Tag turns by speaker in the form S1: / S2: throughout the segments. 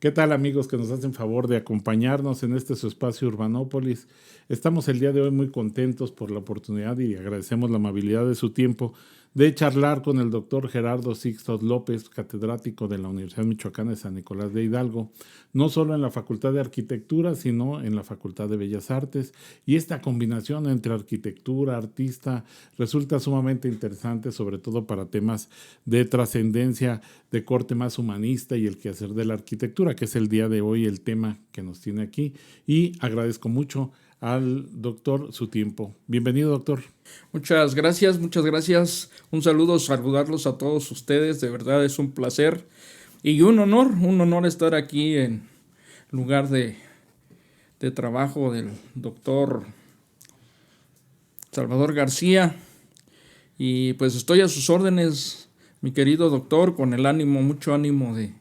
S1: ¿Qué tal, amigos que nos hacen favor de acompañarnos en este su espacio Urbanópolis? Estamos el día de hoy muy contentos por la oportunidad y agradecemos la amabilidad de su tiempo de charlar con el doctor Gerardo Sixto López, catedrático de la Universidad Michoacana de San Nicolás de Hidalgo, no solo en la Facultad de Arquitectura, sino en la Facultad de Bellas Artes. Y esta combinación entre arquitectura, artista, resulta sumamente interesante, sobre todo para temas de trascendencia de corte más humanista y el quehacer de la arquitectura, que es el día de hoy el tema que nos tiene aquí. Y agradezco mucho al doctor su tiempo. Bienvenido, doctor.
S2: Muchas gracias, muchas gracias. Un saludo, saludarlos a todos ustedes. De verdad es un placer y un honor estar aquí en lugar de trabajo del doctor Salvador García. Y pues estoy a sus órdenes, mi querido doctor, con el ánimo, mucho ánimo de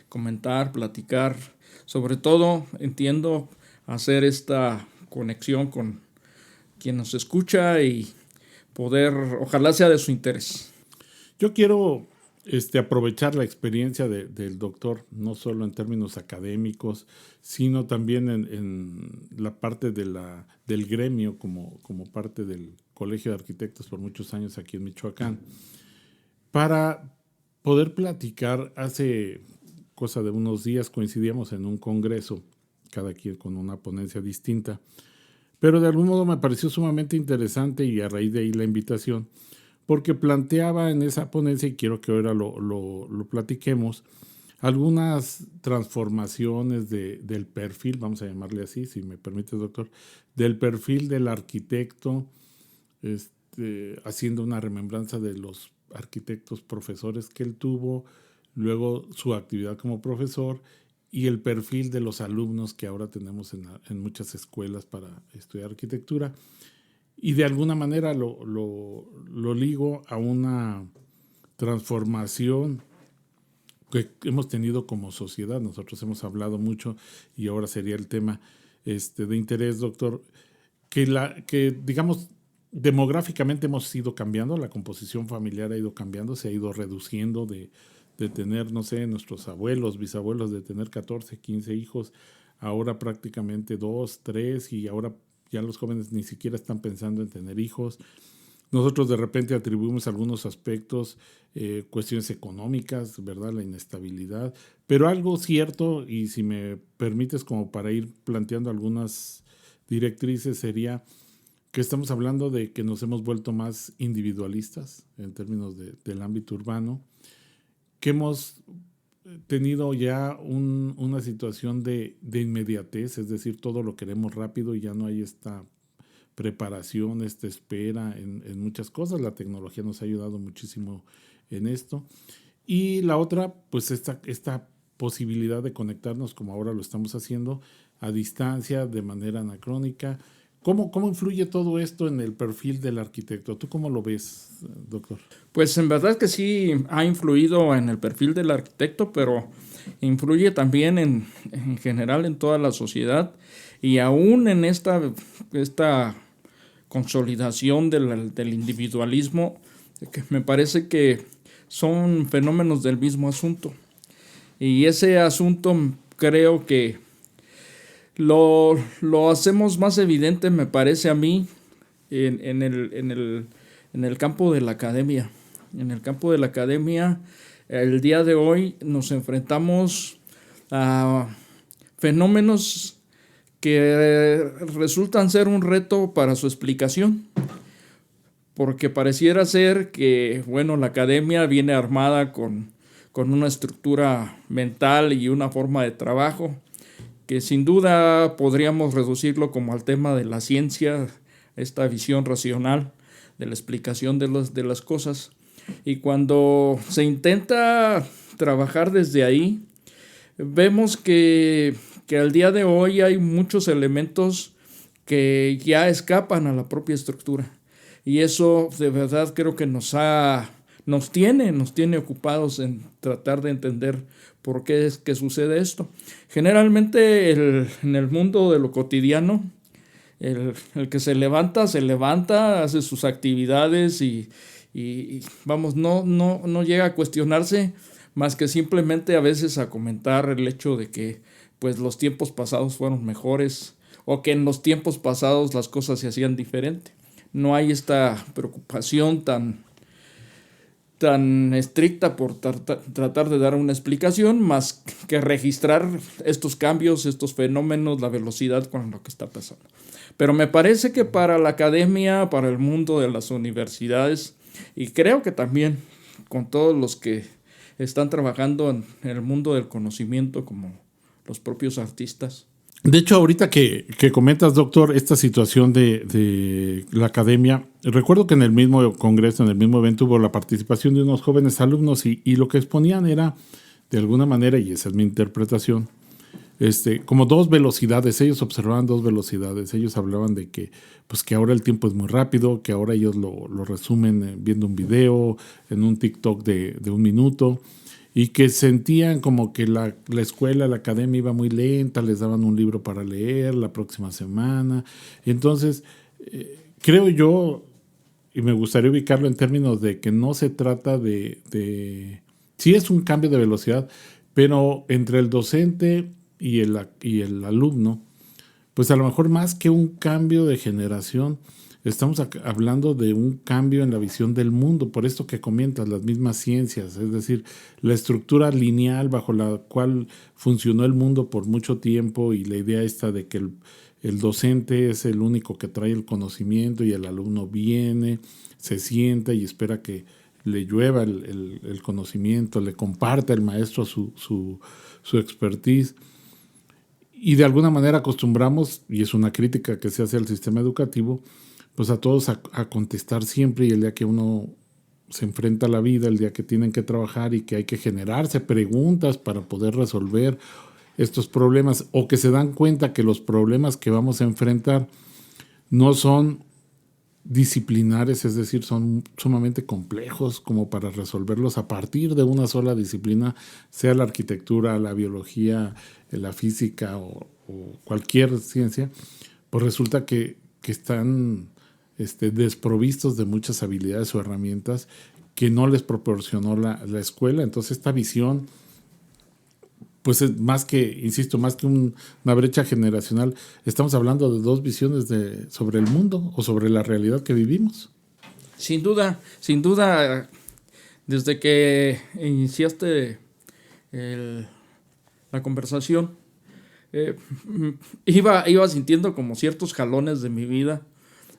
S2: comentar, platicar. Sobre todo, entiendo, hacer esta conexión con quien nos escucha y poder, ojalá sea de su interés.
S1: Yo quiero aprovechar la experiencia del doctor, no solo en términos académicos, sino también en la parte del gremio, como parte del Colegio de Arquitectos por muchos años aquí en Michoacán, para poder platicar. Hace cosa de unos días coincidíamos en un congreso, cada quien con una ponencia distinta, pero de algún modo me pareció sumamente interesante y a raíz de ahí la invitación, porque planteaba en esa ponencia, y quiero que ahora lo platiquemos, algunas transformaciones del perfil, vamos a llamarle así, si me permite, doctor, del perfil del arquitecto, haciendo una remembranza de los arquitectos profesores que él tuvo, luego su actividad como profesor y el perfil de los alumnos que ahora tenemos en muchas escuelas para estudiar arquitectura. Y de alguna manera lo ligo a una transformación que hemos tenido como sociedad. Nosotros hemos hablado mucho, y ahora sería el tema de interés, doctor, que digamos, demográficamente hemos ido cambiando, la composición familiar ha ido cambiando, se ha ido reduciendo de tener, no sé, nuestros abuelos, bisabuelos, de tener 14, 15 hijos, ahora prácticamente 2, 3, y ahora ya los jóvenes ni siquiera están pensando en tener hijos. Nosotros de repente atribuimos algunos aspectos, cuestiones económicas, ¿verdad? La inestabilidad, pero algo cierto, y si me permites como para ir planteando algunas directrices, sería que estamos hablando de que nos hemos vuelto más individualistas en términos del ámbito urbano, que hemos tenido ya una situación de inmediatez, es decir, todo lo queremos rápido y ya no hay esta preparación, esta espera en muchas cosas. La tecnología nos ha ayudado muchísimo en esto. Y la otra, pues esta posibilidad de conectarnos como ahora lo estamos haciendo a distancia, de manera anacrónica. ¿Cómo influye todo esto en el perfil del arquitecto? ¿Tú cómo lo ves, doctor?
S2: Pues en verdad que sí ha influido en el perfil del arquitecto, pero influye también en general en toda la sociedad, y aún en esta consolidación del individualismo, que me parece que son fenómenos del mismo asunto. Y ese asunto creo que lo hacemos más evidente, me parece a mí, en el campo de la academia. En el campo de la academia, el día de hoy nos enfrentamos a fenómenos que resultan ser un reto para su explicación, porque pareciera ser que, bueno, la academia viene armada con una estructura mental y una forma de trabajo que sin duda podríamos reducirlo como al tema de la ciencia, esta visión racional de la explicación de las cosas. Y cuando se intenta trabajar desde ahí, vemos que al día de hoy hay muchos elementos que ya escapan a la propia estructura. Y eso de verdad creo que nos tiene ocupados en tratar de entender por qué es que sucede esto. Generalmente en el mundo de lo cotidiano, el que se levanta, hace sus actividades y vamos, no llega a cuestionarse más que simplemente a veces a comentar el hecho de que pues los tiempos pasados fueron mejores o que en los tiempos pasados las cosas se hacían diferente. No hay esta preocupación tan estricta por tratar de dar una explicación, más que registrar estos cambios, estos fenómenos, la velocidad con lo que está pasando. Pero me parece que para la academia, para el mundo de las universidades, y creo que también con todos los que están trabajando en el mundo del conocimiento, como los propios artistas.
S1: De hecho, ahorita que comentas, doctor, esta situación de la academia, recuerdo que en el mismo congreso, en el mismo evento, hubo la participación de unos jóvenes alumnos y lo que exponían era, de alguna manera, y esa es mi interpretación, como dos velocidades. Ellos observaban dos velocidades. Ellos hablaban de que, pues, que ahora el tiempo es muy rápido, que ahora ellos lo resumen viendo un video, en un TikTok de 1 minuto, y que sentían como que la escuela, la academia iba muy lenta, les daban un libro para leer la próxima semana. Y entonces, creo yo, y me gustaría ubicarlo en términos de que no se trata sí es un cambio de velocidad, pero entre el docente y el alumno, pues a lo mejor más que un cambio de generación, estamos hablando de un cambio en la visión del mundo, por esto que comentas, las mismas ciencias, es decir, la estructura lineal bajo la cual funcionó el mundo por mucho tiempo y la idea esta de que el docente es el único que trae el conocimiento y el alumno viene, se sienta y espera que le llueva el conocimiento, le comparta el maestro su expertise. Y de alguna manera acostumbramos, y es una crítica que se hace al sistema educativo, pues a todos a contestar siempre, y el día que uno se enfrenta a la vida, el día que tienen que trabajar y que hay que generarse preguntas para poder resolver estos problemas, o que se dan cuenta que los problemas que vamos a enfrentar no son disciplinares, es decir, son sumamente complejos como para resolverlos a partir de una sola disciplina, sea la arquitectura, la biología, la física o cualquier ciencia, pues resulta que están desprovistos de muchas habilidades o herramientas que no les proporcionó la escuela. Entonces esta visión, pues es más que, insisto, más que una brecha generacional, estamos hablando de dos visiones sobre el mundo o sobre la realidad que vivimos.
S2: Sin duda, desde que iniciaste la conversación, iba sintiendo como ciertos jalones de mi vida,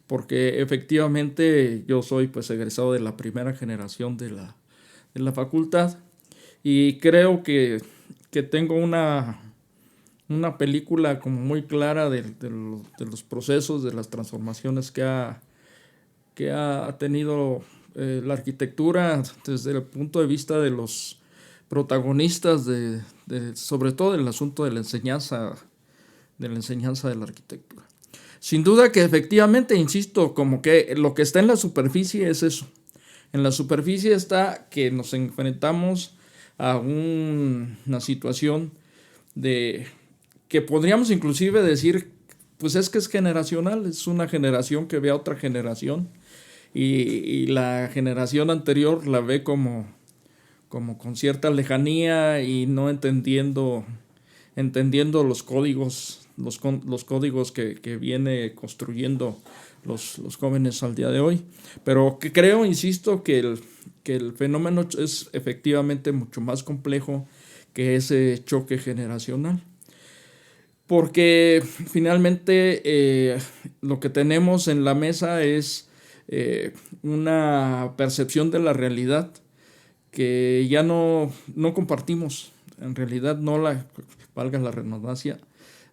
S2: porque efectivamente yo soy pues egresado de la primera generación de la facultad, y creo que tengo una película como muy clara de los procesos, de las transformaciones que ha tenido la arquitectura desde el punto de vista de los protagonistas, sobre todo del asunto de la enseñanza de la arquitectura. Sin duda que efectivamente, insisto, como que lo que está en la superficie es eso. En la superficie está que nos enfrentamos a una situación de que podríamos inclusive decir, pues es que es generacional, es una generación que ve a otra generación, y la generación anterior la ve como con cierta lejanía y no entendiendo los códigos, los códigos que viene construyendo los jóvenes al día de hoy. Pero que creo, insisto, que el fenómeno es efectivamente mucho más complejo que ese choque generacional. Porque finalmente lo que tenemos en la mesa es una percepción de la realidad que ya no compartimos. En realidad valga la redundancia,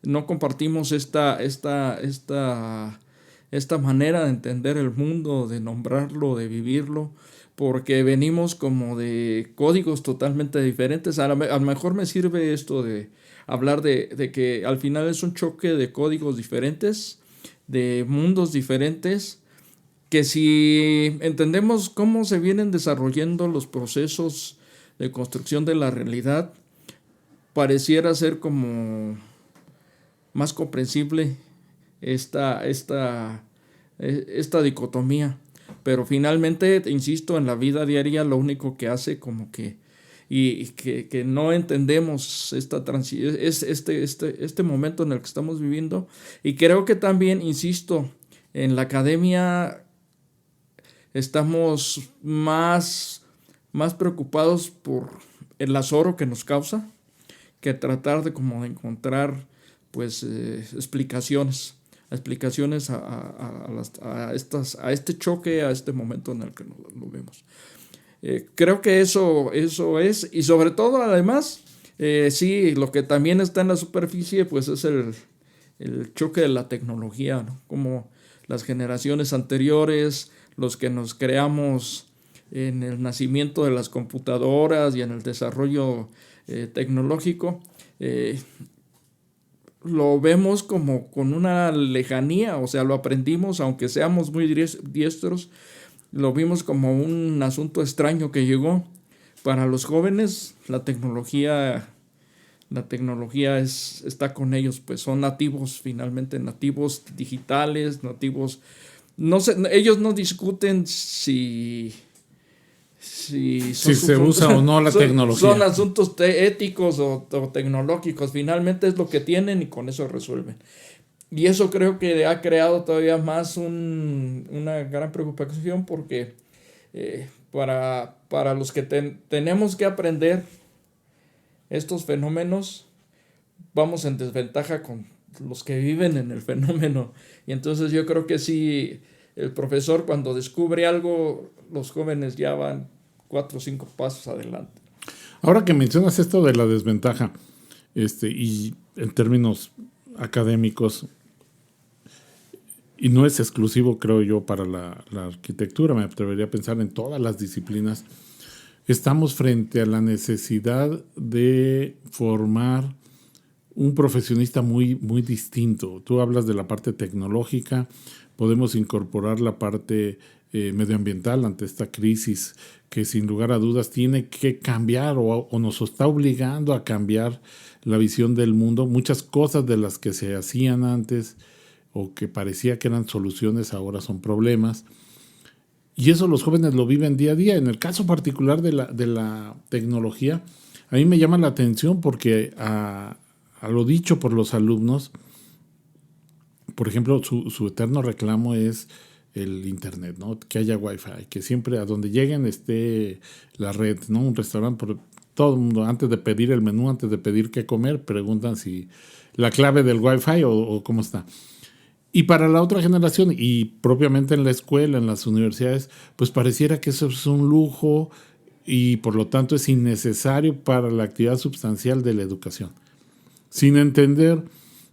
S2: no compartimos esta manera de entender el mundo, de nombrarlo, de vivirlo, porque venimos como de códigos totalmente diferentes. A lo mejor me sirve esto de hablar de que al final es un choque de códigos diferentes, de mundos diferentes, que si entendemos cómo se vienen desarrollando los procesos de construcción de la realidad, pareciera ser como más comprensible esta dicotomía. Pero finalmente, insisto, en la vida diaria lo único que hace como que y que no entendemos este momento en el que estamos viviendo. Y creo que también, insisto, en la academia estamos más preocupados por el azoro que nos causa que tratar de encontrar pues explicaciones a este choque, a este momento en el que lo vemos. Creo que eso es, y sobre todo además, sí, lo que también está en la superficie pues es el choque de la tecnología, ¿no? Como las generaciones anteriores, los que nos creamos en el nacimiento de las computadoras y en el desarrollo tecnológico, lo vemos como con una lejanía, o sea, lo aprendimos, aunque seamos muy diestros, lo vimos como un asunto extraño que llegó. Para los jóvenes, la tecnología está con ellos, pues son nativos, finalmente nativos digitales, nativos. No sé, ellos no discuten si
S1: se usa o no la tecnología.
S2: Son asuntos éticos o tecnológicos. Finalmente es lo que tienen y con eso resuelven. Y eso creo que ha creado todavía más una gran preocupación porque para los que tenemos que aprender estos fenómenos, vamos en desventaja con los que viven en el fenómeno. Y entonces yo creo que sí, el profesor cuando descubre algo, los jóvenes ya van 4 o 5 pasos adelante.
S1: Ahora que mencionas esto de la desventaja, y en términos académicos, y no es exclusivo, creo yo, para la arquitectura, me atrevería a pensar en todas las disciplinas, estamos frente a la necesidad de formar un profesionista muy, muy distinto. Tú hablas de la parte tecnológica, podemos incorporar la parte medioambiental ante esta crisis que sin lugar a dudas tiene que cambiar o nos está obligando a cambiar la visión del mundo. Muchas cosas de las que se hacían antes o que parecía que eran soluciones ahora son problemas. Y eso los jóvenes lo viven día a día. En el caso particular de la tecnología, a mí me llama la atención porque a lo dicho por los alumnos, por ejemplo, su eterno reclamo es el internet, ¿no? Que haya wifi, que siempre a donde lleguen esté la red, ¿no? Un restaurante, por todo el mundo, antes de pedir el menú, antes de pedir qué comer, preguntan si la clave del wifi o cómo está. Y para la otra generación, y propiamente en la escuela, en las universidades, pues pareciera que eso es un lujo y por lo tanto es innecesario para la actividad sustancial de la educación. Sin entender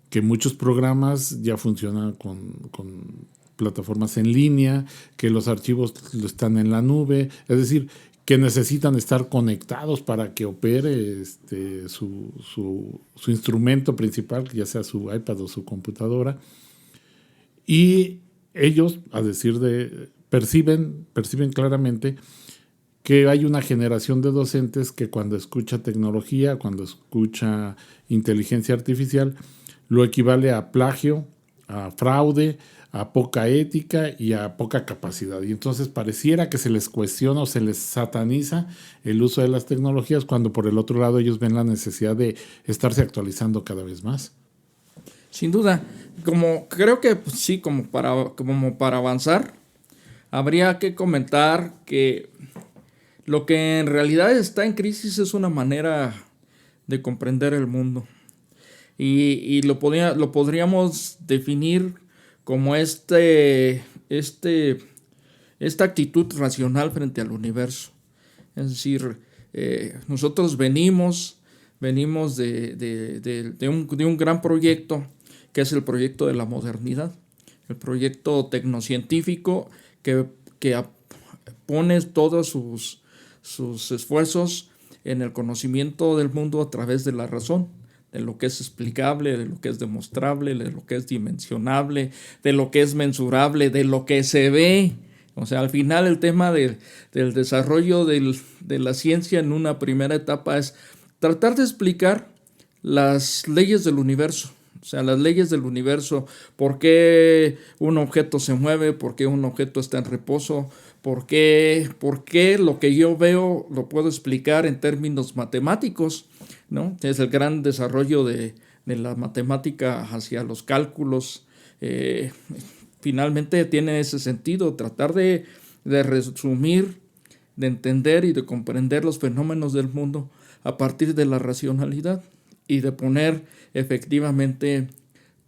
S1: que muchos programas ya funcionan con plataformas en línea, que los archivos están en la nube, es decir, que necesitan estar conectados para que opere su instrumento principal, ya sea su iPad o su computadora. Y ellos, perciben claramente que hay una generación de docentes que cuando escucha tecnología, cuando escucha inteligencia artificial, lo equivale a plagio, a fraude, a poca ética y a poca capacidad. Y entonces pareciera que se les cuestiona o se les sataniza el uso de las tecnologías cuando por el otro lado ellos ven la necesidad de estarse actualizando cada vez más.
S2: Sin duda, creo que sí, como para avanzar, habría que comentar que lo que en realidad está en crisis es una manera de comprender el mundo. Y lo podríamos definir como esta actitud racional frente al universo. Es decir, nosotros venimos de un gran proyecto que es el proyecto de la modernidad, el proyecto tecnocientífico que pone todos sus esfuerzos en el conocimiento del mundo a través de la razón, de lo que es explicable, de lo que es demostrable, de lo que es dimensionable, de lo que es mensurable, de lo que se ve. O sea, al final el tema del desarrollo de la ciencia en una primera etapa es tratar de explicar las leyes del universo. O sea, las leyes del universo, por qué un objeto se mueve, por qué un objeto está en reposo, ¿Por qué lo que yo veo lo puedo explicar en términos matemáticos, ¿no? Es el gran desarrollo de la matemática hacia los cálculos. Finalmente tiene ese sentido, tratar de resumir, de entender y de comprender los fenómenos del mundo a partir de la racionalidad y de poner efectivamente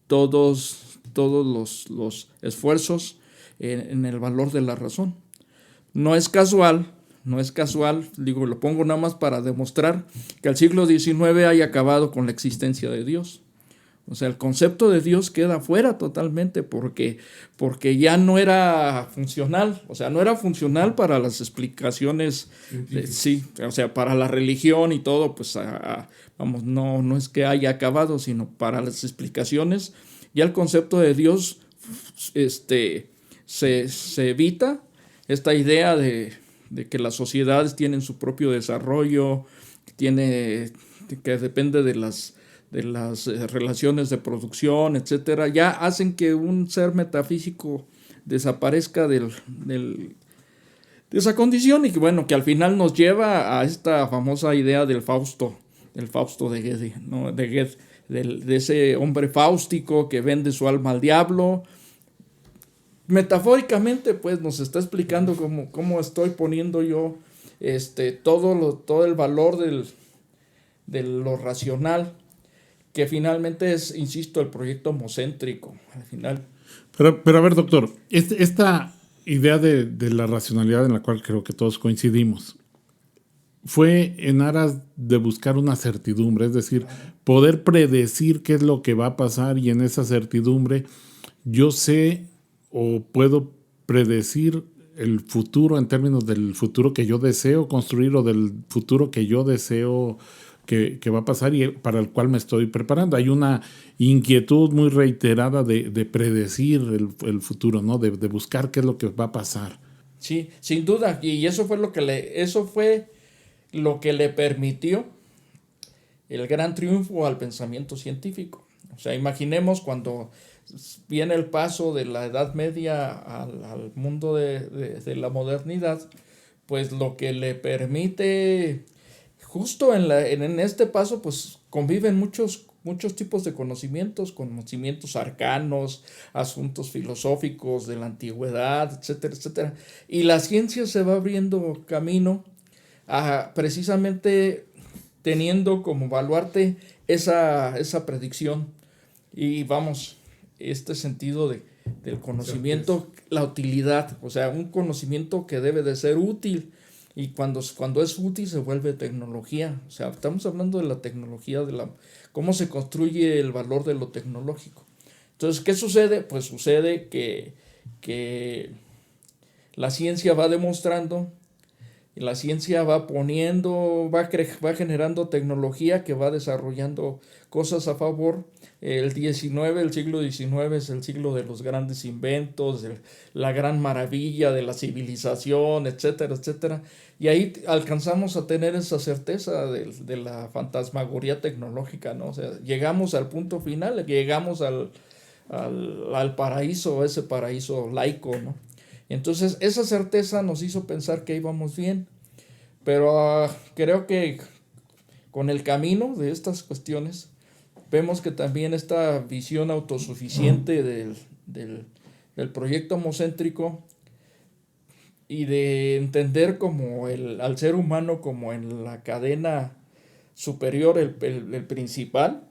S2: todos los esfuerzos en el valor de la razón. No es casual, digo, lo pongo nada más para demostrar que el siglo XIX haya acabado con la existencia de Dios. O sea, el concepto de Dios queda fuera totalmente porque ya no era funcional. O sea, no era funcional para las explicaciones, sí, o sea, para la religión y todo, pues vamos, no es que haya acabado, sino para las explicaciones. Ya el concepto de Dios se evita esta idea de que las sociedades tienen su propio desarrollo, que depende de las relaciones de producción, etcétera, ya hacen que un ser metafísico desaparezca de esa condición, y que bueno, que al final nos lleva a esta famosa idea del Fausto de Goethe, ¿no? De Goethe, de ese hombre fáustico que vende su alma al diablo. Metafóricamente, pues nos está explicando cómo estoy poniendo yo todo el valor de lo racional, que finalmente es, insisto, el proyecto homocéntrico, al final.
S1: Pero a ver, doctor, esta idea de la racionalidad en la cual creo que todos coincidimos, fue en aras de buscar una certidumbre, es decir, poder predecir qué es lo que va a pasar, y en esa certidumbre yo sé o puedo predecir el futuro en términos del futuro que yo deseo construir o del futuro que yo deseo que va a pasar y para el cual me estoy preparando. Hay una inquietud muy reiterada de predecir el futuro, ¿no? De buscar qué es lo que va a pasar.
S2: Sí, sin duda, y eso fue lo que le permitió el gran triunfo al pensamiento científico. O sea, imaginemos cuando viene el paso de la Edad Media al mundo de la modernidad, pues lo que le permite, justo en este paso, pues conviven muchos tipos de conocimientos arcanos, asuntos filosóficos de la antigüedad, etcétera, etcétera. Y la ciencia se va abriendo camino precisamente teniendo como baluarte esa predicción. Y vamos, este sentido del conocimiento, la utilidad, o sea, un conocimiento que debe de ser útil, y cuando es útil se vuelve tecnología. O sea, estamos hablando de la tecnología, cómo se construye el valor de lo tecnológico. Entonces, ¿qué sucede? Pues sucede que la ciencia va demostrando, y la ciencia va generando tecnología que va desarrollando cosas a favor. El siglo XIX es el siglo de los grandes inventos, la gran maravilla de la civilización, etcétera, etcétera. Y ahí alcanzamos a tener esa certeza de la fantasmagoría tecnológica, ¿no? O sea, llegamos al punto final, llegamos al paraíso, ese paraíso laico, ¿no? Entonces, esa certeza nos hizo pensar que íbamos bien, pero creo que con el camino de estas cuestiones vemos que también esta visión autosuficiente del proyecto homocéntrico y de entender como al ser humano como en la cadena superior, el principal,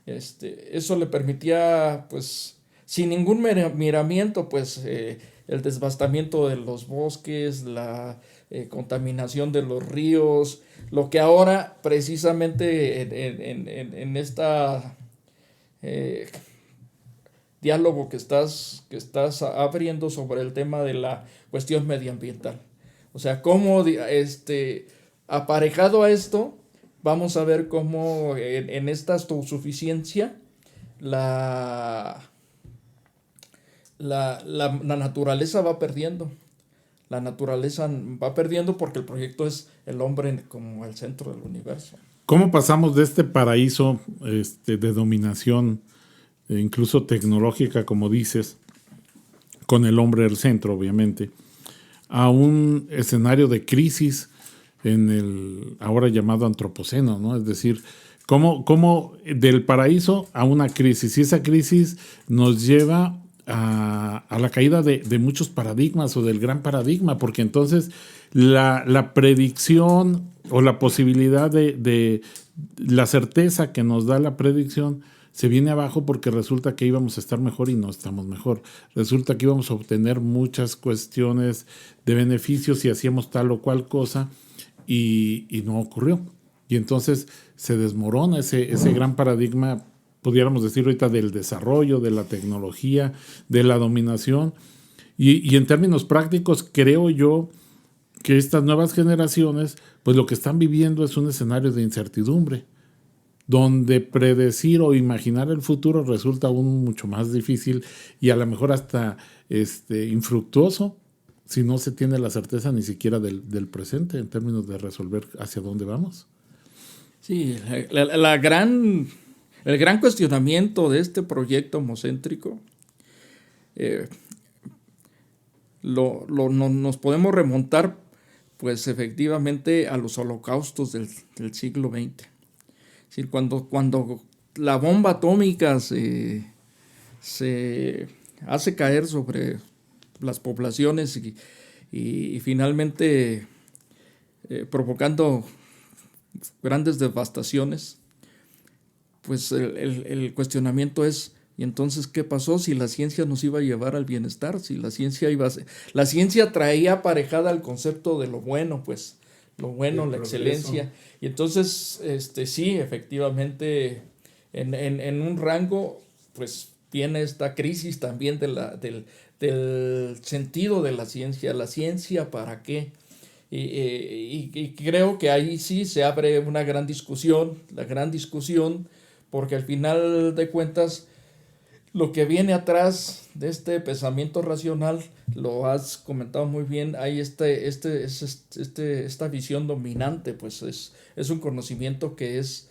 S2: eso le permitía, pues, sin ningún miramiento, pues, el desbastamiento de los bosques, la contaminación de los ríos, lo que ahora precisamente en esta diálogo que estás abriendo sobre el tema de la cuestión medioambiental. O sea, cómo aparejado a esto, vamos a ver cómo en esta autosuficiencia la naturaleza va perdiendo. La naturaleza va perdiendo porque el proyecto es el hombre como el centro del universo.
S1: ¿Cómo pasamos de este paraíso de dominación, incluso tecnológica, como dices, con el hombre al centro, obviamente, a un escenario de crisis en el ahora llamado antropoceno, ¿no? Es decir, cómo del paraíso a una crisis. Y esa crisis nos lleva a la caída de muchos paradigmas o del gran paradigma, porque entonces la predicción o la posibilidad de la certeza que nos da la predicción se viene abajo, porque resulta que íbamos a estar mejor y no estamos mejor. Resulta que íbamos a obtener muchas cuestiones de beneficios si hacíamos tal o cual cosa y no ocurrió. Y entonces se desmorona ese gran paradigma, pudiéramos decir ahorita, del desarrollo, de la tecnología, de la dominación. Y en términos prácticos, creo yo que estas nuevas generaciones, pues lo que están viviendo es un escenario de incertidumbre, donde predecir o imaginar el futuro resulta aún mucho más difícil y a lo mejor hasta infructuoso, si no se tiene la certeza ni siquiera del presente en términos de resolver hacia dónde vamos.
S2: Sí, el gran cuestionamiento de este proyecto homocéntrico, nos podemos remontar pues efectivamente a los holocaustos del siglo XX. Es decir, cuando la bomba atómica se hace caer sobre las poblaciones y finalmente provocando grandes devastaciones, pues el cuestionamiento es: ¿y entonces qué pasó si la ciencia nos iba a llevar al bienestar? Si la ciencia traía aparejada el concepto de lo bueno, pues lo bueno, la excelencia. Y entonces, sí, efectivamente, en un rango, pues viene esta crisis también del sentido de la ciencia para qué. Y creo que ahí sí se abre una gran discusión, porque al final de cuentas, lo que viene atrás de este pensamiento racional, lo has comentado muy bien, hay esta visión dominante, pues es un conocimiento que es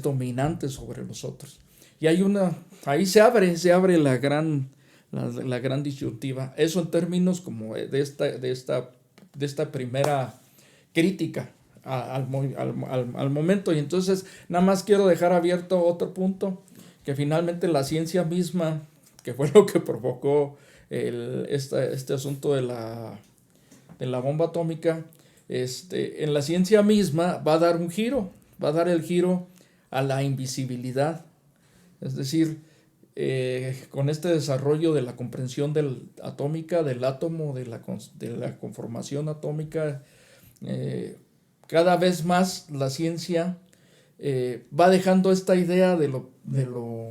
S2: dominante sobre los otros. Y ahí se abre la gran disyuntiva. Eso en términos como de esta primera crítica al momento. Y entonces nada más quiero dejar abierto otro punto, que finalmente la ciencia misma, que fue lo que provocó este asunto de la bomba atómica, en la ciencia misma va a dar el giro a la invisibilidad. Es decir, con este desarrollo de la comprensión atómica, del átomo, de la conformación atómica, cada vez más la ciencia va dejando esta idea de lo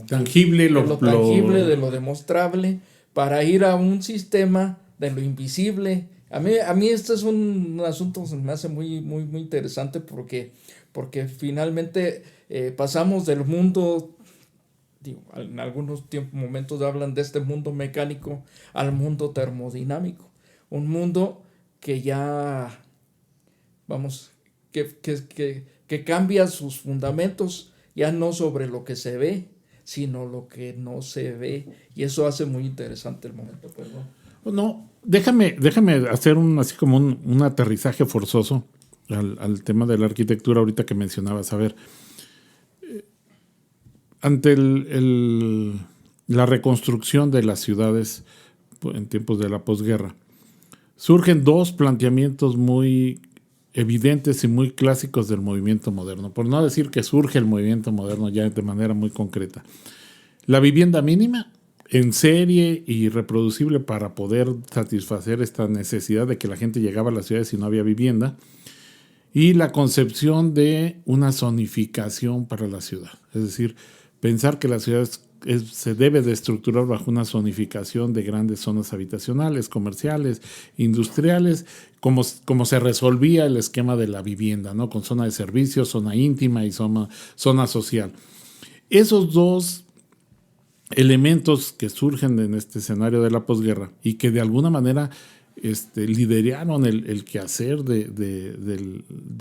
S1: tangible,
S2: de lo demostrable, para ir a un sistema de lo invisible. A mí este es un asunto que se me hace muy, muy, muy interesante, porque finalmente pasamos del mundo, en algunos momentos hablan de este mundo mecánico al mundo termodinámico, un mundo que ya, que cambia sus fundamentos, ya no sobre lo que se ve, sino lo que no se ve, y eso hace muy interesante el momento, pues, ¿no?
S1: No, déjame hacer así como un aterrizaje forzoso al tema de la arquitectura ahorita que mencionabas. A ver, ante la reconstrucción de las ciudades en tiempos de la posguerra, surgen dos planteamientos muy evidentes y muy clásicos del movimiento moderno, por no decir que surge el movimiento moderno ya de manera muy concreta. La vivienda mínima en serie y reproducible para poder satisfacer esta necesidad de que la gente llegaba a las ciudades y no había vivienda, y la concepción de una zonificación para la ciudad, es decir, pensar que la ciudad se debe de estructurar bajo una zonificación de grandes zonas habitacionales, comerciales, industriales, como se resolvía el esquema de la vivienda, ¿no? Con zona de servicios, zona íntima y zona social. Esos dos elementos que surgen en este escenario de la posguerra y que de alguna manera lideraron el quehacer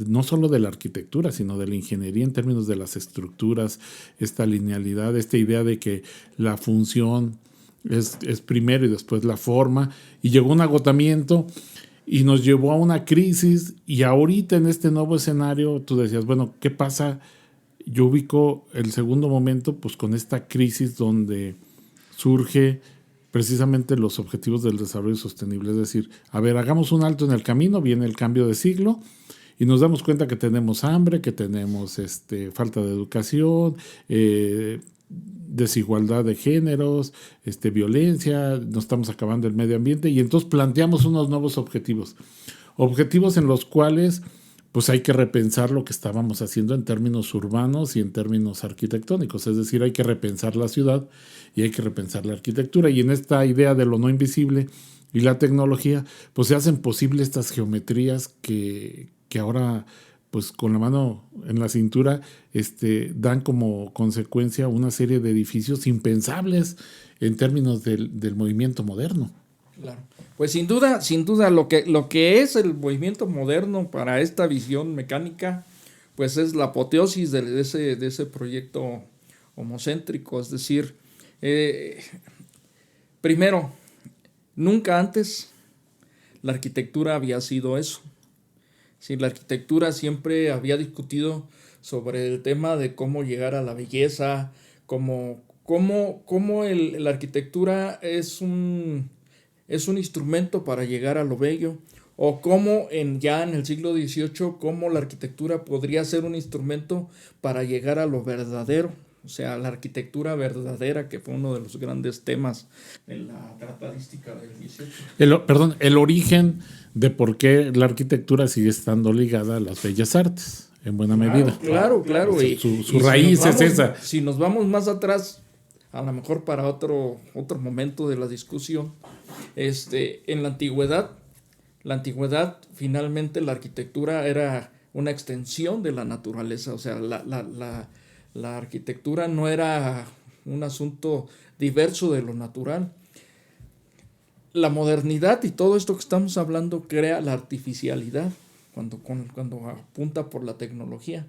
S1: no solo de la arquitectura, sino de la ingeniería en términos de las estructuras, esta linealidad, esta idea de que la función es primero y después la forma, y llegó un agotamiento y nos llevó a una crisis. Y ahorita en este nuevo escenario tú decías, bueno, ¿qué pasa? Yo ubico el segundo momento pues con esta crisis donde surge precisamente los objetivos del desarrollo sostenible. Es decir, a ver, hagamos un alto en el camino, viene el cambio de siglo y nos damos cuenta que tenemos hambre, que tenemos falta de educación, desigualdad de géneros, violencia, nos estamos acabando el medio ambiente y entonces planteamos unos nuevos objetivos. Objetivos en los cuales pues hay que repensar lo que estábamos haciendo en términos urbanos y en términos arquitectónicos. Es decir, hay que repensar la ciudad y hay que repensar la arquitectura. Y en esta idea de lo no invisible y la tecnología, pues se hacen posibles estas geometrías que ahora, pues con la mano en la cintura, dan como consecuencia una serie de edificios impensables en términos del movimiento moderno.
S2: Claro. Pues sin duda lo que es el movimiento moderno para esta visión mecánica, pues es la apoteosis de ese proyecto homocéntrico. Es decir, primero, nunca antes la arquitectura había sido eso. Sí, la arquitectura siempre había discutido sobre el tema de cómo llegar a la belleza, cómo la arquitectura es un instrumento para llegar a lo bello, o cómo ya en el siglo XVIII, cómo la arquitectura podría ser un instrumento para llegar a lo verdadero, o sea, la arquitectura verdadera, que fue uno de los grandes temas en la tratadística del XVIII.
S1: El origen de por qué la arquitectura sigue estando ligada a las bellas artes, en buena medida.
S2: Claro.
S1: Su raíz es esa.
S2: Si nos vamos más atrás, a lo mejor para otro momento de la discusión, en la antigüedad finalmente la arquitectura era una extensión de la naturaleza, o sea, la arquitectura no era un asunto diverso de lo natural. La modernidad y todo esto que estamos hablando crea la artificialidad cuando apunta por la tecnología.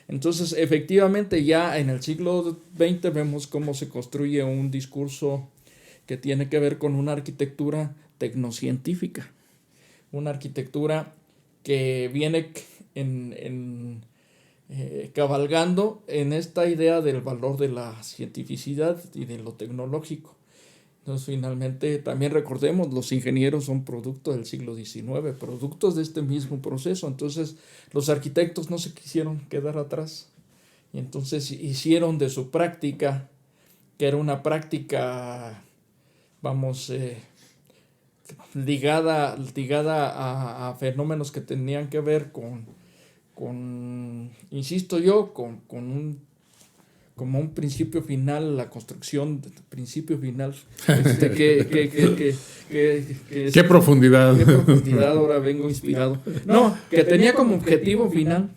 S2: Entonces, efectivamente, ya en el siglo XX vemos cómo se construye un discurso que tiene que ver con una arquitectura tecnocientífica, una arquitectura que viene cabalgando en esta idea del valor de la cientificidad y de lo tecnológico. Entonces, finalmente, también recordemos, los ingenieros son producto del siglo XIX, productos de este mismo proceso. Entonces, los arquitectos no se quisieron quedar atrás. Y entonces hicieron de su práctica, que era una práctica, ligada a fenómenos que tenían que ver insisto yo, como un principio final, la construcción de principio final.
S1: Qué profundidad.
S2: Qué profundidad, ahora vengo inspirado. No, que tenía como objetivo final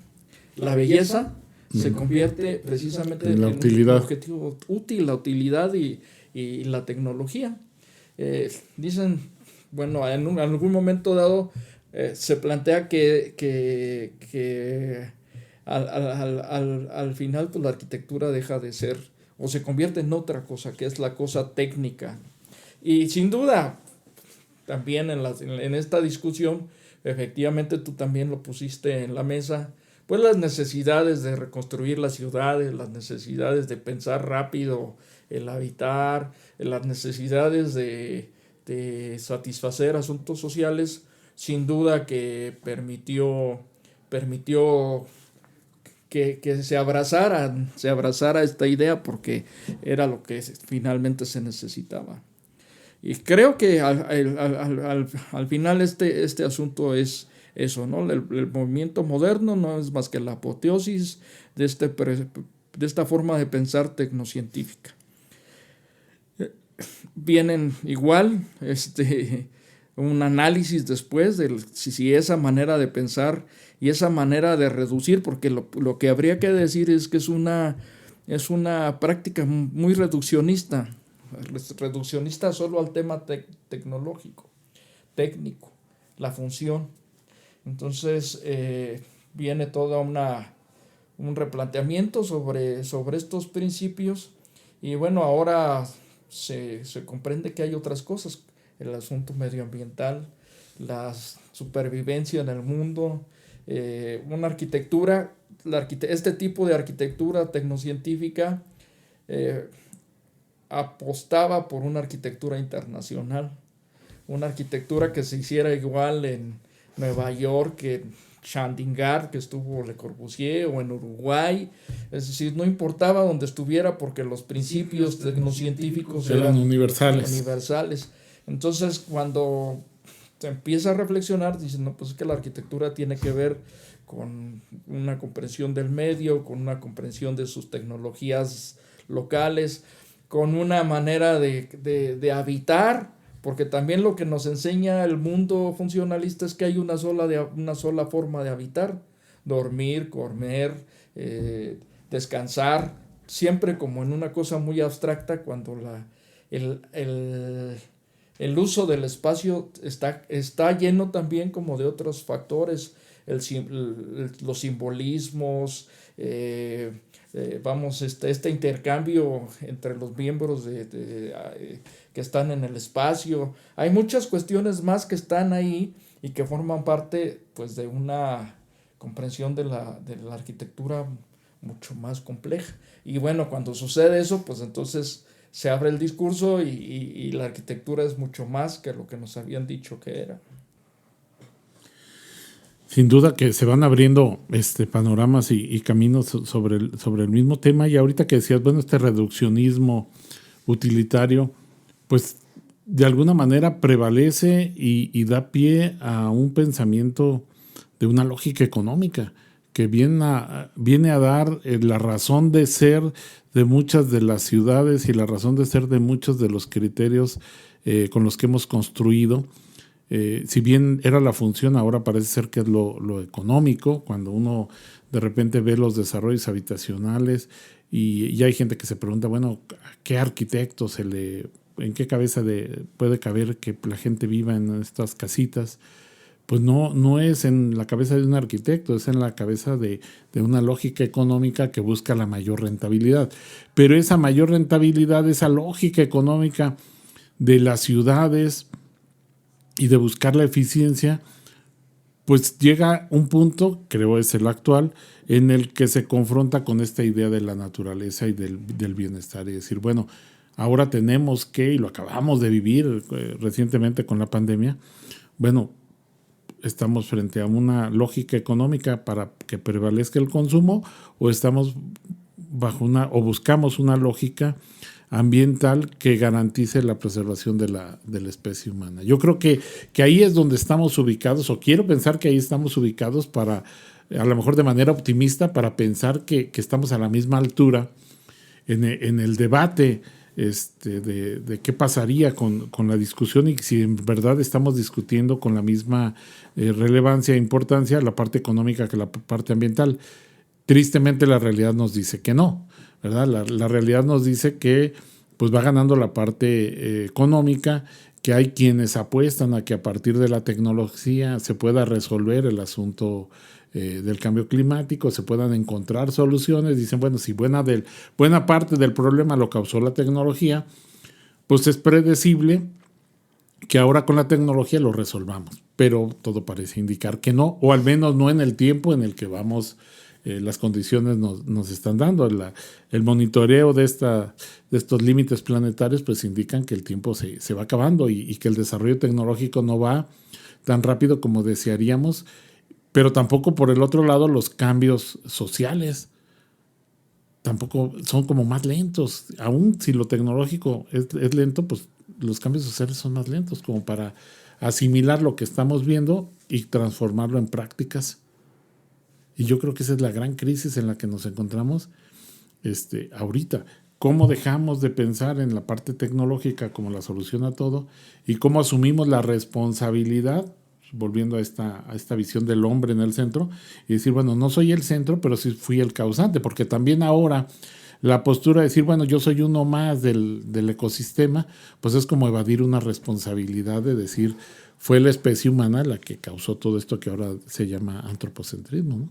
S2: la belleza, se convierte precisamente en un objetivo útil, la utilidad y la tecnología. Dicen, bueno, en algún momento dado se plantea que al final pues la arquitectura deja de ser o se convierte en otra cosa, que es la cosa técnica. Y sin duda, también en esta discusión, efectivamente tú también lo pusiste en la mesa, pues las necesidades de reconstruir las ciudades, las necesidades de pensar rápido el habitar, las necesidades de satisfacer asuntos sociales, sin duda que permitió que se abrazara esta idea, porque era lo que finalmente se necesitaba. Y creo que al final este asunto es eso, ¿no? El movimiento moderno no es más que la apoteosis de esta forma de pensar tecnocientífica. Vienen igual un análisis después de si esa manera de pensar y esa manera de reducir, porque lo que habría que decir es que es una práctica muy reduccionista solo al tema tecnológico, técnico, la función. Entonces viene todo un replanteamiento sobre estos principios, y bueno, ahora se comprende que hay otras cosas, el asunto medioambiental, la supervivencia en el mundo, una arquitectura, este tipo de arquitectura tecnocientífica apostaba por una arquitectura internacional, una arquitectura que se hiciera igual en Nueva York que en Chandigarh, que estuvo Le Corbusier, o en Uruguay. Es decir, no importaba donde estuviera porque los principios tecnocientíficos eran universales. Entonces, cuando se empieza a reflexionar, dicen, no, pues es que la arquitectura tiene que ver con una comprensión del medio, con una comprensión de sus tecnologías locales, con una manera de habitar, porque también lo que nos enseña el mundo funcionalista es que hay una sola forma de habitar: dormir, comer, descansar, siempre como en una cosa muy abstracta, cuando el uso del espacio está lleno también como de otros factores, los simbolismos, este intercambio entre los miembros que están en el espacio. Hay muchas cuestiones más que están ahí y que forman parte, pues, de una comprensión de la arquitectura mucho más compleja. Y bueno, cuando sucede eso, pues entonces se abre el discurso y la arquitectura es mucho más que lo que nos habían dicho que era.
S1: Sin duda que se van abriendo panoramas y caminos sobre el mismo tema. Y ahorita que decías, bueno, este reduccionismo utilitario, pues de alguna manera prevalece y da pie a un pensamiento de una lógica económica que viene a dar la razón de ser de muchas de las ciudades y la razón de ser de muchos de los criterios con los que hemos construido. Si bien era la función, ahora parece ser que es lo económico, cuando uno de repente ve los desarrollos habitacionales y hay gente que se pregunta, bueno, ¿qué arquitecto en qué cabeza puede caber que la gente viva en estas casitas? Pues no es en la cabeza de un arquitecto, es en la cabeza de una lógica económica que busca la mayor rentabilidad. Pero esa mayor rentabilidad, esa lógica económica de las ciudades y de buscar la eficiencia, pues llega un punto, creo es el actual, en el que se confronta con esta idea de la naturaleza y del bienestar. Y decir, bueno, ahora tenemos que, y lo acabamos de vivir recientemente con la pandemia, bueno, estamos frente a una lógica económica para que prevalezca el consumo, o estamos o buscamos una lógica ambiental que garantice la preservación de la especie humana. Yo creo que ahí es donde estamos ubicados, o quiero pensar que ahí estamos ubicados para, a lo mejor de manera optimista, para pensar que estamos a la misma altura en el debate de qué pasaría con la discusión y si en verdad estamos discutiendo con la misma relevancia e importancia la parte económica que la parte ambiental. Tristemente la realidad nos dice que no, ¿verdad? La realidad nos dice que pues va ganando la parte económica, que hay quienes apuestan a que a partir de la tecnología se pueda resolver el asunto del cambio climático, se puedan encontrar soluciones. Dicen, bueno, si buena parte del problema lo causó la tecnología, pues es predecible que ahora con la tecnología lo resolvamos. Pero todo parece indicar que no, o al menos no en el tiempo en el que vamos. Las condiciones nos están dando. El monitoreo de estos límites planetarios pues indican que el tiempo se va acabando y que el desarrollo tecnológico no va tan rápido como desearíamos, pero tampoco por el otro lado los cambios sociales tampoco son como más lentos. Aún si lo tecnológico es lento, pues los cambios sociales son más lentos, como para asimilar lo que estamos viendo y transformarlo en prácticas. Y yo creo que esa es la gran crisis en la que nos encontramos ahorita. ¿Cómo dejamos de pensar en la parte tecnológica como la solución a todo? Y cómo asumimos la responsabilidad, volviendo a esta visión del hombre en el centro, y decir, bueno, no soy el centro, pero sí fui el causante, porque también ahora la postura de decir, bueno, yo soy uno más del ecosistema, pues es como evadir una responsabilidad de decir, fue la especie humana la que causó todo esto que ahora se llama antropocentrismo, ¿no?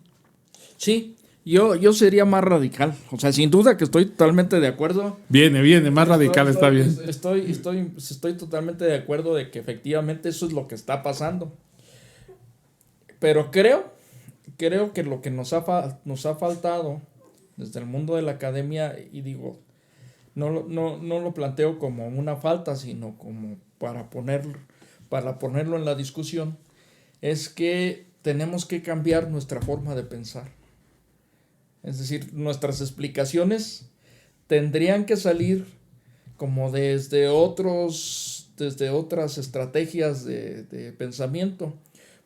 S2: Sí, yo sería más radical. O sea, sin duda que estoy totalmente de acuerdo.
S1: Viene, más radical está bien.
S2: Estoy totalmente de acuerdo de que efectivamente eso es lo que está pasando. Pero creo que lo que nos ha faltado desde el mundo de la academia, y digo, no lo planteo como una falta, sino como para ponerlo en la discusión, es que tenemos que cambiar nuestra forma de pensar. Es decir, nuestras explicaciones tendrían que salir como desde otras estrategias de pensamiento.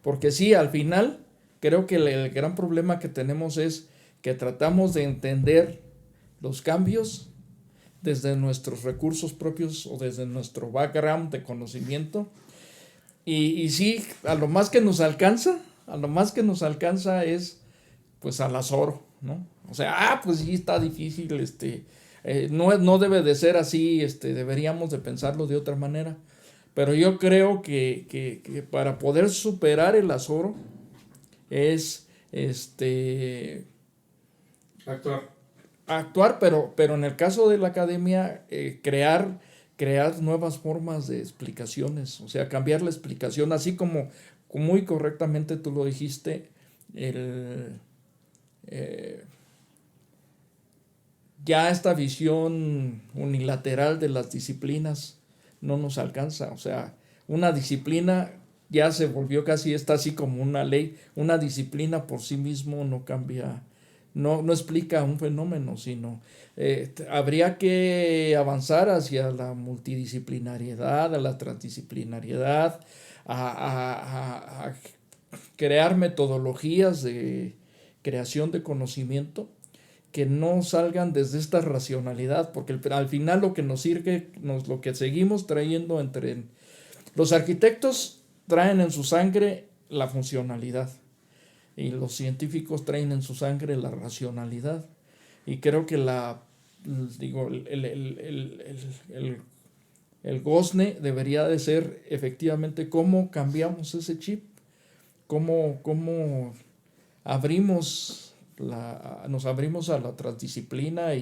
S2: Porque sí, al final, creo que el gran problema que tenemos es que tratamos de entender los cambios desde nuestros recursos propios o desde nuestro background de conocimiento. Y sí, a lo más que nos alcanza es pues al azoro, ¿no? O sea, pues sí está difícil, no debe de ser así, deberíamos de pensarlo de otra manera. Pero yo creo que para poder superar el azoro es actuar, pero en el caso de la academia, crear nuevas formas de explicaciones, o sea, cambiar la explicación, así como muy correctamente tú lo dijiste, ya esta visión unilateral de las disciplinas no nos alcanza. O sea, una disciplina ya se volvió casi así como una ley. Una disciplina por sí mismo no cambia, no explica un fenómeno, sino habría que avanzar hacia la multidisciplinariedad, a la transdisciplinariedad, a crear metodologías de creación de conocimiento que no salgan desde esta racionalidad, porque al final lo que nos sirve, lo que seguimos trayendo entre los arquitectos traen en su sangre la funcionalidad y los científicos traen en su sangre la racionalidad, y creo que el gozne debería de ser efectivamente cómo cambiamos ese chip, cómo nos abrimos a la transdisciplina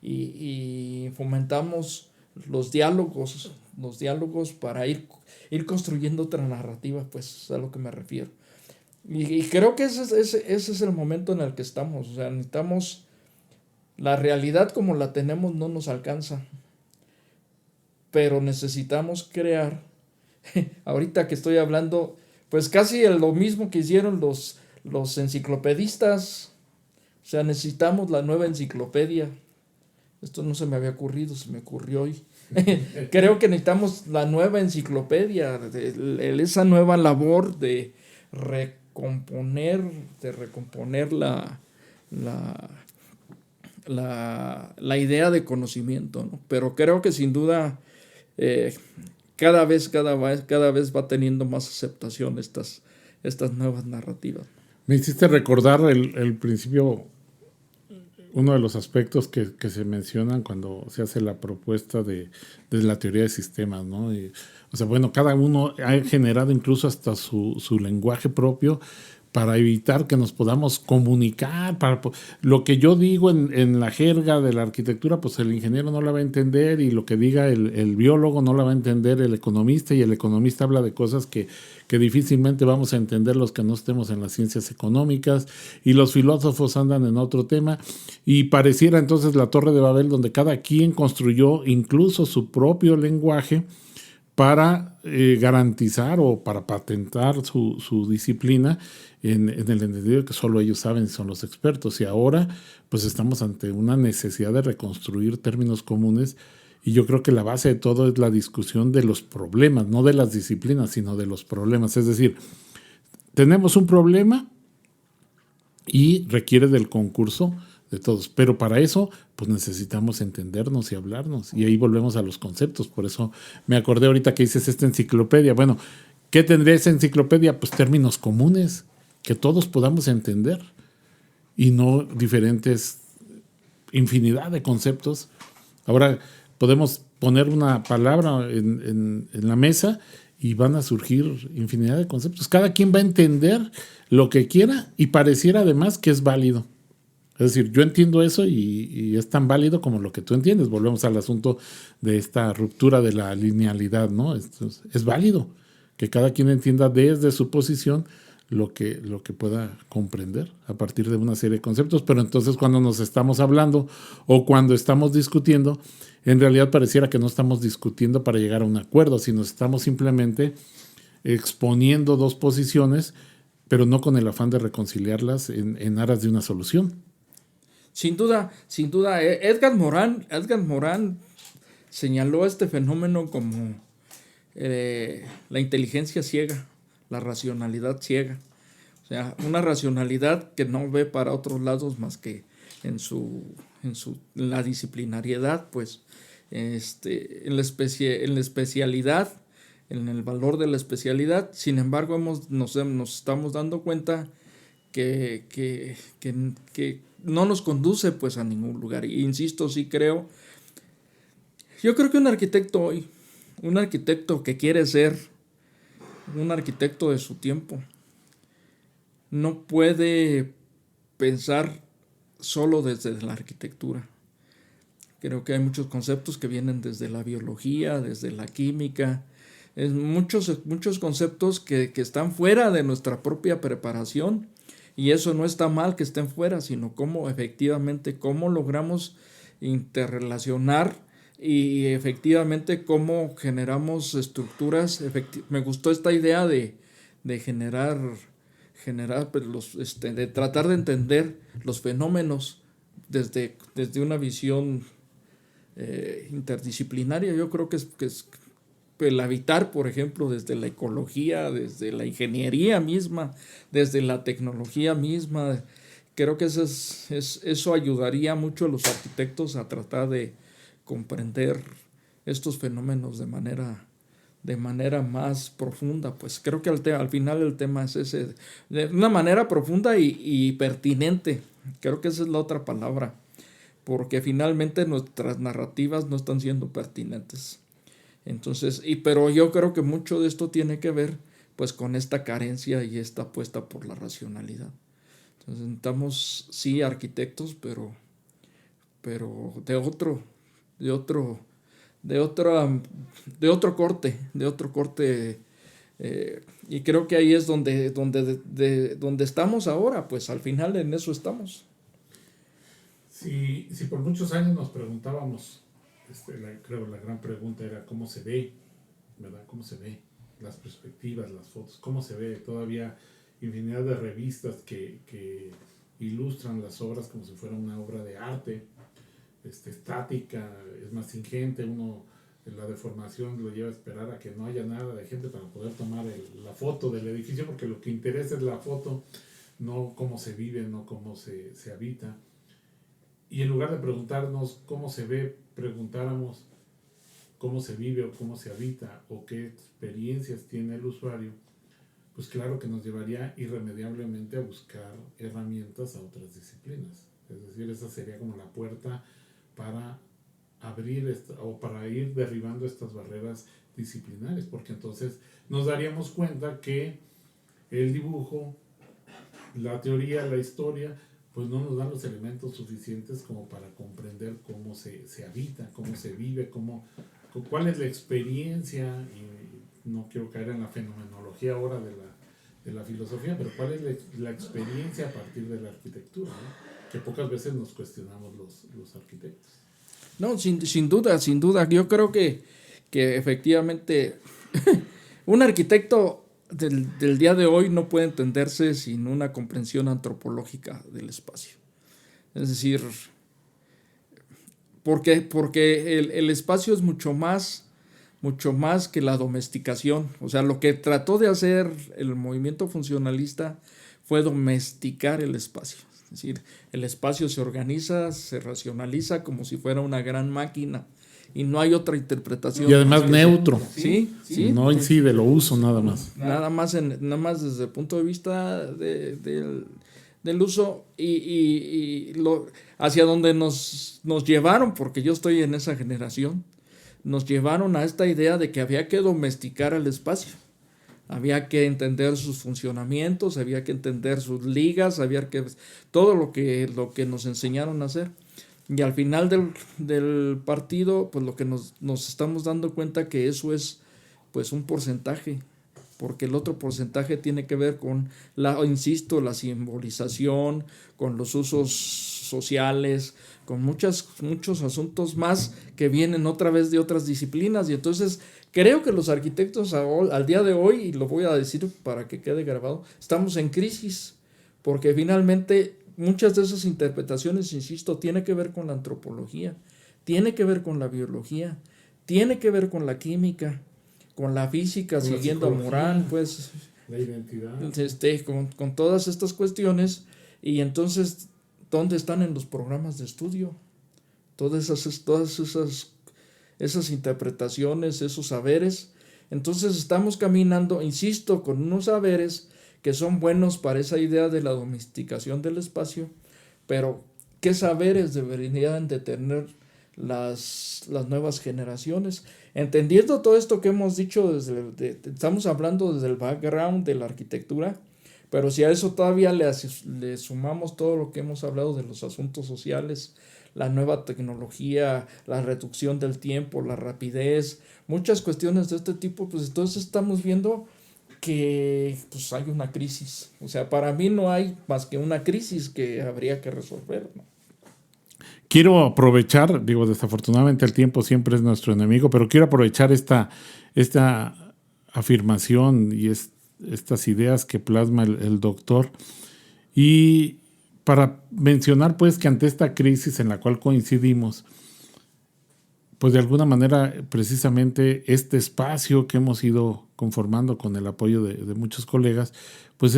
S2: y fomentamos los diálogos para ir construyendo otra narrativa, pues es a lo que me refiero. Y creo que ese es el momento en el que estamos. O sea, necesitamos, la realidad como la tenemos no nos alcanza, pero necesitamos crear, ahorita que estoy hablando, pues casi lo mismo que hicieron los enciclopedistas. O sea, necesitamos la nueva enciclopedia. Esto no se me había ocurrido, se me ocurrió hoy. Creo que necesitamos la nueva enciclopedia, esa nueva labor de recomponer la idea de conocimiento, ¿no? Pero creo que sin duda cada vez va teniendo más aceptación estas nuevas narrativas.
S1: Me hiciste recordar el principio, uno de los aspectos que se mencionan cuando se hace la propuesta de la teoría de sistemas, ¿no? O sea, bueno, cada uno ha generado incluso hasta su lenguaje propio para evitar que nos podamos comunicar. Lo que yo digo en la jerga de la arquitectura, pues el ingeniero no la va a entender, y lo que diga el biólogo no la va a entender el economista, y el economista habla de cosas que difícilmente vamos a entender los que no estemos en las ciencias económicas, y los filósofos andan en otro tema, y pareciera entonces la Torre de Babel, donde cada quien construyó incluso su propio lenguaje para garantizar o para patentar su disciplina, en el entendido que solo ellos saben y son los expertos. Y ahora pues estamos ante una necesidad de reconstruir términos comunes, y yo creo que la base de todo es la discusión de los problemas, no de las disciplinas, sino de los problemas. Es decir, tenemos un problema y requiere del concurso de todos, pero para eso pues necesitamos entendernos y hablarnos, y ahí volvemos a los conceptos. Por eso me acordé ahorita que dices esta enciclopedia. Bueno, ¿qué tendría esa enciclopedia? Pues términos comunes que todos podamos entender, y no diferentes, infinidad de conceptos. Ahora podemos poner una palabra en la mesa y van a surgir infinidad de conceptos. Cada quien va a entender lo que quiera, y pareciera además que es válido. Es decir, yo entiendo eso y es tan válido como lo que tú entiendes. Volvemos al asunto de esta ruptura de la linealidad, ¿no? Es válido que cada quien entienda desde su posición lo que pueda comprender a partir de una serie de conceptos. Pero entonces cuando nos estamos hablando o cuando estamos discutiendo, en realidad pareciera que no estamos discutiendo para llegar a un acuerdo, sino estamos simplemente exponiendo dos posiciones, pero no con el afán de reconciliarlas en aras de una solución.
S2: Sin duda, Edgar Morán señaló este fenómeno como la inteligencia ciega, la racionalidad ciega. O sea, una racionalidad que no ve para otros lados más que en la disciplinariedad, pues, en la especialidad, en el valor de la especialidad. Sin embargo, nos estamos dando cuenta que no nos conduce pues a ningún lugar. E insisto, yo creo que un arquitecto hoy, un arquitecto que quiere ser un arquitecto de su tiempo, no puede pensar solo desde la arquitectura. Creo que hay muchos conceptos que vienen desde la biología, desde la química, muchos conceptos que están fuera de nuestra propia preparación, y eso no está mal que estén fuera, sino cómo logramos interrelacionar y efectivamente cómo generamos estructuras. Me gustó esta idea de generar pues, de tratar de entender los fenómenos desde una visión interdisciplinaria. Yo creo que es el habitar, por ejemplo, desde la ecología, desde la ingeniería misma, desde la tecnología misma. Creo que eso ayudaría mucho a los arquitectos a tratar de comprender estos fenómenos de manera más profunda. Pues creo que al final el tema es ese, de una manera profunda y pertinente. Creo que esa es la otra palabra, porque finalmente nuestras narrativas no están siendo pertinentes. Entonces, pero yo creo que mucho de esto tiene que ver pues con esta carencia y esta apuesta por la racionalidad. Entonces necesitamos sí arquitectos, pero de otro corte, y creo que ahí es donde estamos ahora, pues al final en eso estamos.
S1: Si por muchos años nos preguntábamos, creo que la gran pregunta era cómo se ve, ¿verdad? ¿Cómo se ve? Las perspectivas, las fotos, cómo se ve. Todavía infinidad de revistas que ilustran las obras como si fuera una obra de arte, estática, es más ingente. Uno en la deformación lo lleva a esperar a que no haya nada de gente para poder tomar la foto del edificio, porque lo que interesa es la foto, no cómo se vive, no cómo se habita. Y en lugar de preguntarnos cómo se ve, preguntáramos cómo se vive o cómo se habita o qué experiencias tiene el usuario, pues claro que nos llevaría irremediablemente a buscar herramientas a otras disciplinas. Es decir, esa sería como la puerta para abrir o para ir derribando estas barreras disciplinares, porque entonces nos daríamos cuenta que el dibujo, la teoría, la historia, pues no nos dan los elementos suficientes como para comprender cómo se habita, cómo se vive, cuál es la experiencia, y no quiero caer en la fenomenología ahora de la filosofía, pero cuál es la experiencia a partir de la arquitectura, ¿no? Que pocas veces nos cuestionamos los arquitectos.
S2: No, sin duda. Yo creo que efectivamente un arquitecto del día de hoy no puede entenderse sin una comprensión antropológica del espacio. Es decir, porque el espacio es mucho más que la domesticación. O sea, lo que trató de hacer el movimiento funcionalista fue domesticar el espacio. Es decir, el espacio se organiza, se racionaliza como si fuera una gran máquina y no hay otra interpretación.
S1: Y además neutro.
S2: Sí.
S1: No incide, lo uso nada más.
S2: Nada más desde el punto de vista del uso y hacia donde nos llevaron, porque yo estoy en esa generación, nos llevaron a esta idea de que había que domesticar el espacio. Había que entender sus funcionamientos, había que entender sus ligas, todo lo que nos enseñaron a hacer. Y al final del partido, pues lo que nos estamos dando cuenta que eso es pues un porcentaje porque el otro porcentaje tiene que ver con insisto, la simbolización, con los usos sociales, con muchos asuntos más que vienen otra vez de otras disciplinas. Y entonces creo que los arquitectos al día de hoy, y lo voy a decir para que quede grabado, estamos en crisis, porque finalmente muchas de esas interpretaciones, insisto, tiene que ver con la antropología, tiene que ver con la biología, tiene que ver con la química, con la física, con siguiendo a Morán, pues,
S1: la identidad,
S2: con todas estas cuestiones. Y entonces, ¿dónde están en los programas de estudio? Todas esas interpretaciones, esos saberes. Entonces estamos caminando, insisto, con unos saberes que son buenos para esa idea de la domesticación del espacio, pero ¿qué saberes deberían de tener las nuevas generaciones? Entendiendo todo esto que hemos dicho, estamos hablando desde el background de la arquitectura, pero si a eso todavía le sumamos todo lo que hemos hablado de los asuntos sociales, la nueva tecnología, la reducción del tiempo, la rapidez, muchas cuestiones de este tipo, pues entonces estamos viendo que pues hay una crisis. O sea, para mí no hay más que una crisis que habría que resolver, ¿no?
S1: Quiero aprovechar, desafortunadamente el tiempo siempre es nuestro enemigo, pero quiero aprovechar esta afirmación y estas ideas que plasma el doctor, y para mencionar pues que ante esta crisis en la cual coincidimos, pues de alguna manera precisamente este espacio que hemos ido conformando con el apoyo de muchos colegas, pues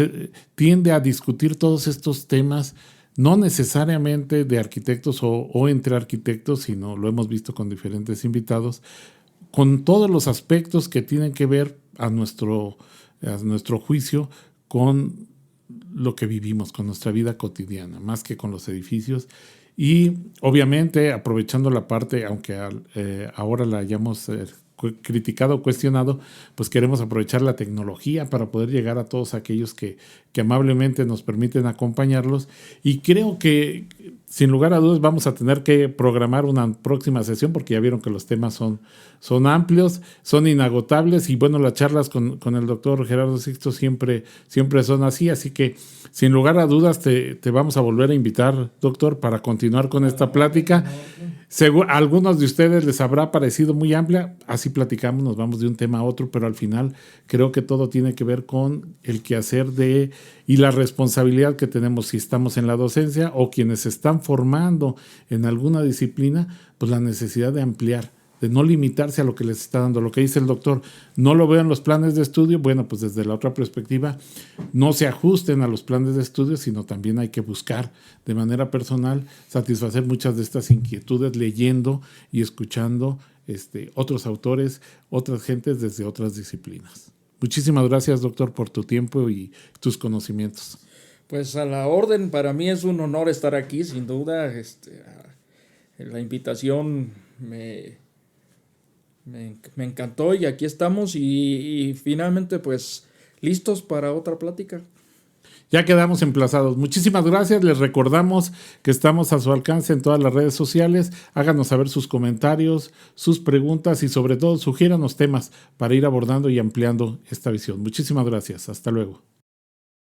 S1: tiende a discutir todos estos temas, no necesariamente de arquitectos o entre arquitectos, sino lo hemos visto con diferentes invitados, con todos los aspectos que tienen que ver a nuestro juicio con lo que vivimos, con nuestra vida cotidiana, más que con los edificios. Y obviamente aprovechando la parte, aunque ahora la hayamos criticado o cuestionado, pues queremos aprovechar la tecnología para poder llegar a todos aquellos que amablemente nos permiten acompañarlos. Y creo que sin lugar a dudas vamos a tener que programar una próxima sesión, porque ya vieron que los temas son amplios, son inagotables, y bueno, las charlas con el doctor Gerardo Sixto siempre son así que sin lugar a dudas te vamos a volver a invitar, doctor, para continuar con esta plática. A algunos de ustedes les habrá parecido muy amplia, así platicamos, nos vamos de un tema a otro, pero al final creo que todo tiene que ver con el quehacer y la responsabilidad que tenemos si estamos en la docencia o quienes se están formando en alguna disciplina, pues la necesidad de ampliar, de no limitarse a lo que les está dando. Lo que dice el doctor, no lo veo en los planes de estudio, bueno, pues desde la otra perspectiva, no se ajusten a los planes de estudio, sino también hay que buscar de manera personal satisfacer muchas de estas inquietudes leyendo y escuchando otros autores, otras gentes desde otras disciplinas. Muchísimas gracias, doctor, por tu tiempo y tus conocimientos.
S2: Pues a la orden, para mí es un honor estar aquí, sin duda. La invitación me encantó y aquí estamos y finalmente pues listos para otra plática.
S1: Ya quedamos emplazados. Muchísimas gracias. Les recordamos que estamos a su alcance en todas las redes sociales. Háganos saber sus comentarios, sus preguntas y sobre todo sugiéranos temas para ir abordando y ampliando esta visión. Muchísimas gracias. Hasta luego.